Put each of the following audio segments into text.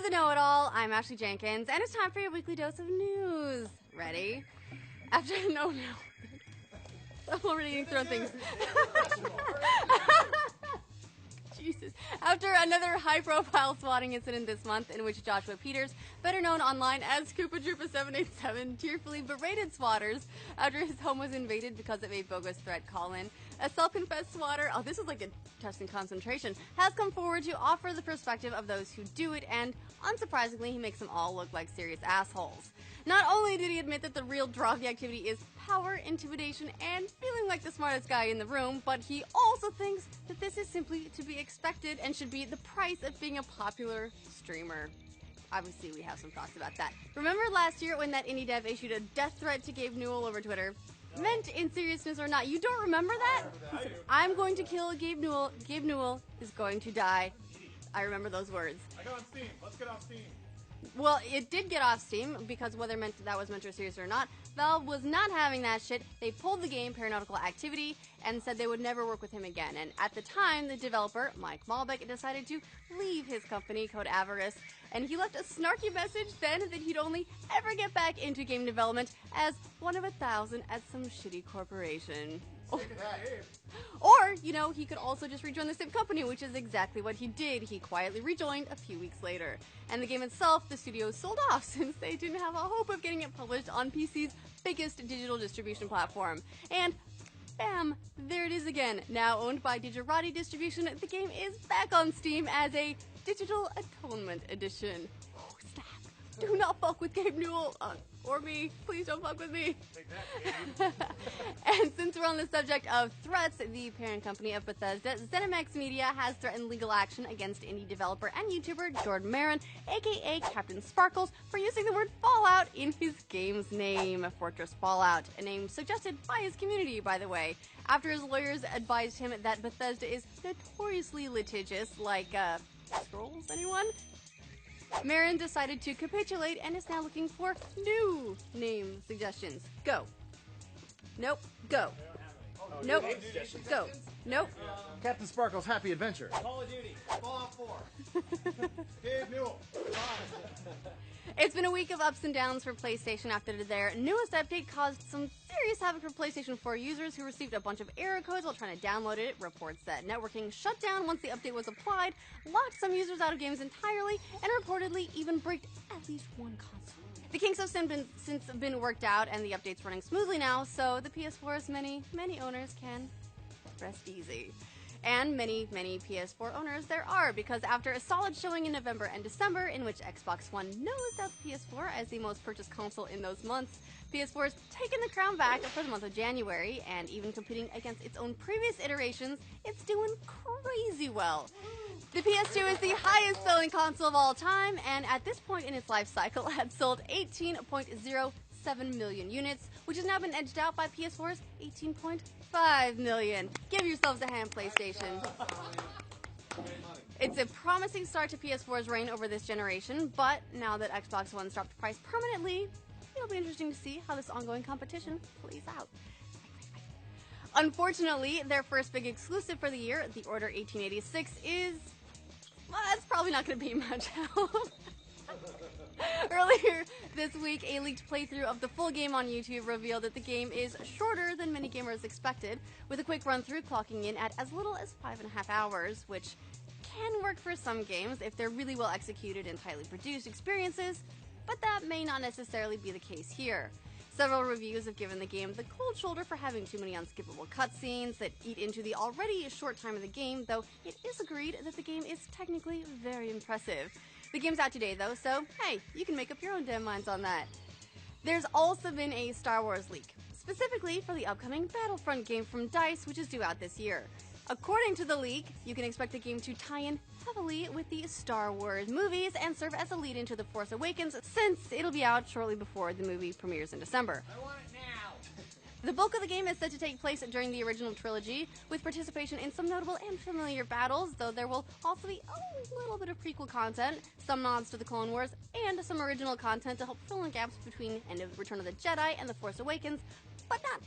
the know-it-all, I'm Ashley Jenkins, and it's time for your weekly dose of news. Ready? After I'm already throwing things. Jesus. After another high-profile swatting incident this month in which Joshua Peters, better known online as Koopa Troopa 787, tearfully berated swatters after his home was invaded because of a bogus threat call-in, a self-confessed swatter, this is like a test in concentration, has come forward to offer the perspective of those who do it, and unsurprisingly, he makes them all look like serious assholes. Not only did he admit that the real draw of the activity is power, intimidation, and feeling like the smartest guy in the room, but he also thinks that this is simply to be expected and should be the price of being a popular streamer. Obviously, we have some thoughts about that. Remember last year when that indie dev issued a death threat to Gabe Newell over Twitter? Meant in seriousness or not, you don't remember that? He said, I'm going to kill Gabe Newell. Gabe Newell is going to die. I remember those words. I got on Steam. Let's get off Steam. Well, it did get off Steam, because whether that was meant to be serious or not, Valve was not having that shit. They pulled the game, Paranautical Activity, and said they would never work with him again. And at the time, the developer, Mike Malbec, decided to leave his company, Code Avarice, and he left a snarky message then that he'd only ever get back into game development as one of 1,000 at some shitty corporation. Or, he could also just rejoin the same company, which is exactly what he did. He quietly rejoined a few weeks later. And the game itself, the studio sold off since they didn't have a hope of getting it published on PC's biggest digital distribution platform. And bam, there it is again. Now owned by Digerati Distribution, the game is back on Steam as a Digital Atonement Edition. Oh, snap. Do not fuck with Gabe Newell. Or me. Please don't fuck with me. Take that, And since we're on the subject of threats, the parent company of Bethesda, ZeniMax Media, has threatened legal action against indie developer and YouTuber Jordan Marin, aka Captain Sparkles, for using the word Fallout in his game's name, Fortress Fallout, a name suggested by his community, by the way, after his lawyers advised him that Bethesda is notoriously litigious, like, Scrolls, anyone? Marin decided to capitulate and is now looking for new name suggestions. Go. Nope. Go. Nope. Go. Nope. Captain Sparkle's Happy Adventure. Call of Duty. Fallout 4. Gabe Newell. It's been a week of ups and downs for PlayStation after their newest update caused some serious havoc for PlayStation 4 users who received a bunch of error codes while trying to download it. Reports that networking shut down once the update was applied, locked some users out of games entirely, and reportedly even bricked at least one console. The kinks have since been worked out, and the update's running smoothly now, so the PS4's many owners can rest easy. And many PS4 owners there are, because after a solid showing in November and December, in which Xbox One nosed out the PS4 as the most purchased console in those months, PS4's taken the crown back for the month of January, and even competing against its own previous iterations, it's doing crazy well. The PS2 is the highest selling console of all time, and at this point in its life cycle had sold 18.07 million units, which has now been edged out by PS4's 18.5 million. Give yourselves a hand, PlayStation. It's a promising start to PS4's reign over this generation, but now that Xbox One's dropped the price permanently, it'll be interesting to see how this ongoing competition plays out. Unfortunately, their first big exclusive for the year, The Order 1886, that's probably not going to be much help. Earlier this week, a leaked playthrough of the full game on YouTube revealed that the game is shorter than many gamers expected, with a quick run-through clocking in at as little as 5.5 hours, which can work for some games if they're really well executed and tightly produced experiences, but that may not necessarily be the case here. Several reviews have given the game the cold shoulder for having too many unskippable cutscenes that eat into the already short time of the game, though it is agreed that the game is technically very impressive. The game's out today, though, so hey, you can make up your own damn minds on that. There's also been a Star Wars leak, specifically for the upcoming Battlefront game from DICE, which is due out this year. According to the leak, you can expect the game to tie in heavily with the Star Wars movies and serve as a lead into The Force Awakens, since it'll be out shortly before the movie premieres in December. I want it now. The bulk of the game is set to take place during the original trilogy, with participation in some notable and familiar battles, though there will also be a little bit of prequel content, some nods to the Clone Wars, and some original content to help fill in gaps between End of Return of the Jedi and The Force Awakens, but not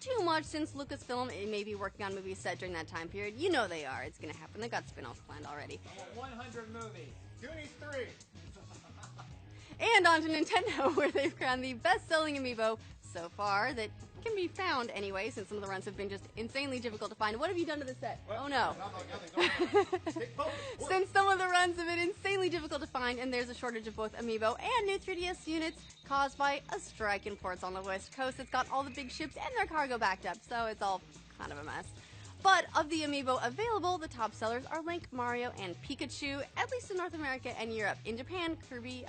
too much since Lucasfilm may be working on movies set during that time period. You know they are. It's going to happen. They got spin-offs planned already. I want 100 movies. Goonies 3. And on to Nintendo, where they've crowned the best-selling amiibo so far that can be found anyway, since some of the runs have been just insanely difficult to find. What have you done to the set? What? Oh no. Since some of the runs have been insanely difficult to find, and there's a shortage of both amiibo and new 3DS units caused by a strike in ports on the West Coast. It's got all the big ships and their cargo backed up, so it's all kind of a mess. But of the amiibo available, the top sellers are Link, Mario, and Pikachu, at least in North America and Europe. In Japan, Kirby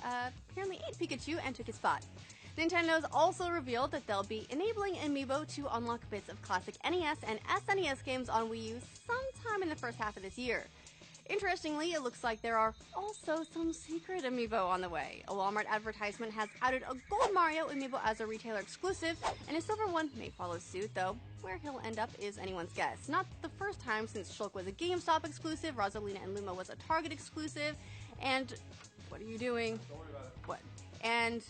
apparently ate Pikachu and took his spot. Nintendo's also revealed that they'll be enabling amiibo to unlock bits of classic NES and SNES games on Wii U sometime in the first half of this year. Interestingly, it looks like there are also some secret amiibo on the way. A Walmart advertisement has outed a gold Mario amiibo as a retailer exclusive, and a silver one may follow suit, though where he'll end up is anyone's guess. Not the first time since Shulk was a GameStop exclusive, Rosalina and Luma was a Target exclusive, and what are you doing? Don't worry about it. What? And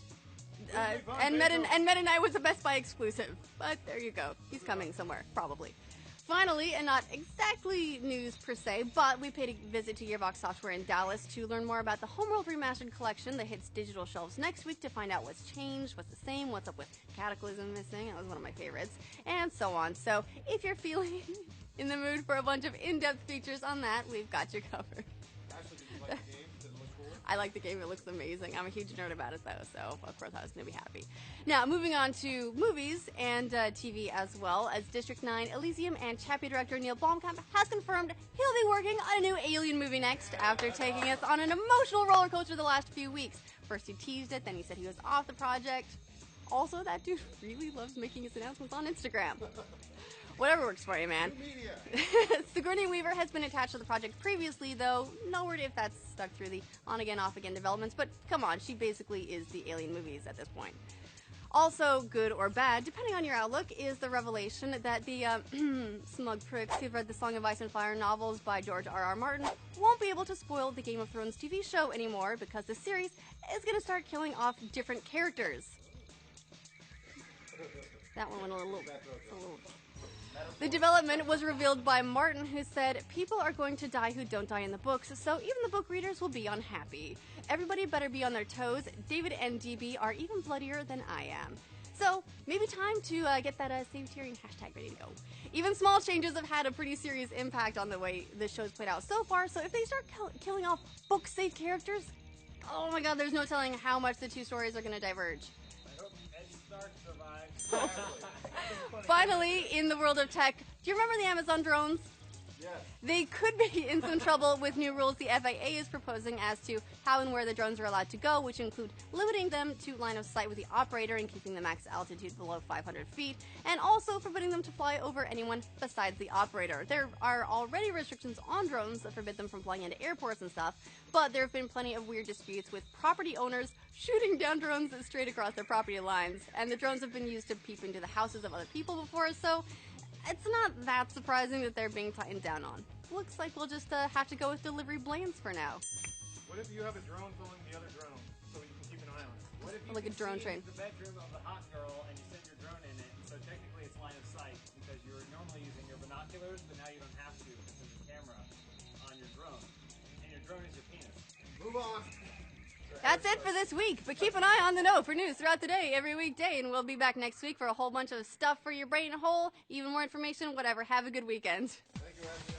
Meta Knight was a Best Buy exclusive, but there you go. He's coming somewhere, probably. Finally, and not exactly news per se, but we paid a visit to Gearbox Software in Dallas to learn more about the Homeworld Remastered Collection that hits digital shelves next week to find out what's changed, what's the same, what's up with Cataclysm missing, that was one of my favorites, and so on. So if you're feeling in the mood for a bunch of in-depth features on that, we've got you covered. Ashley, did you like the game? Did it look cool? I like the game. It looks amazing. I'm a huge nerd about it, though, so of course I was going to be happy. Now, moving on to movies and TV as well, as District 9, Elysium, and Chappie director Neil Blomkamp has confirmed he'll be working on a new Alien movie next after taking us on an emotional roller coaster the last few weeks. First he teased it, then he said he was off the project. Also, that dude really loves making his announcements on Instagram. Whatever works for you, man. New media. Sigourney Weaver has been attached to the project previously, though no word if that's stuck through the on-again, off-again developments, but come on, she basically is the Alien movies at this point. Also, good or bad, depending on your outlook, is the revelation that the smug pricks who've read the Song of Ice and Fire novels by George R.R. Martin won't be able to spoil the Game of Thrones TV show anymore because the series is going to start killing off different characters. That one went a little. The development was revealed by Martin, who said, "People are going to die who don't die in the books, so even the book readers will be unhappy. Everybody better be on their toes. David and DB are even bloodier than I am." So, maybe time to get that Sabbatarian hashtag ready to go. Even small changes have had a pretty serious impact on the way the show's played out so far, so if they start killing off book-safe characters, oh my god, there's no telling how much the two stories are going to diverge. I hope Ed Stark survives. Finally, in the world of tech, do you remember the Amazon drones? Yes. They could be in some trouble with new rules the FAA is proposing as to how and where the drones are allowed to go, which include limiting them to line of sight with the operator and keeping the max altitude below 500 feet, and also forbidding them to fly over anyone besides the operator. There are already restrictions on drones that forbid them from flying into airports and stuff, but there have been plenty of weird disputes with property owners shooting down drones straight across their property lines, and the drones have been used to peep into the houses of other people before, so it's not that surprising that they're being tightened down on. Looks like we'll just have to go with delivery blames for now. What if you have a drone following the other drone so you can keep an eye on it? What if you Like a can drone see train. the bedroom of the hot girl and you send your drone in it, so technically it's line of sight because you're normally using your binoculars, but now you don't have to because there's a camera on your drone. And your drone is your penis. Move on. That's it for this week, but keep an eye on the know for news throughout the day, every weekday, and we'll be back next week for a whole bunch of stuff for your brain hole, even more information, whatever. Have a good weekend. Thank you, Ashley.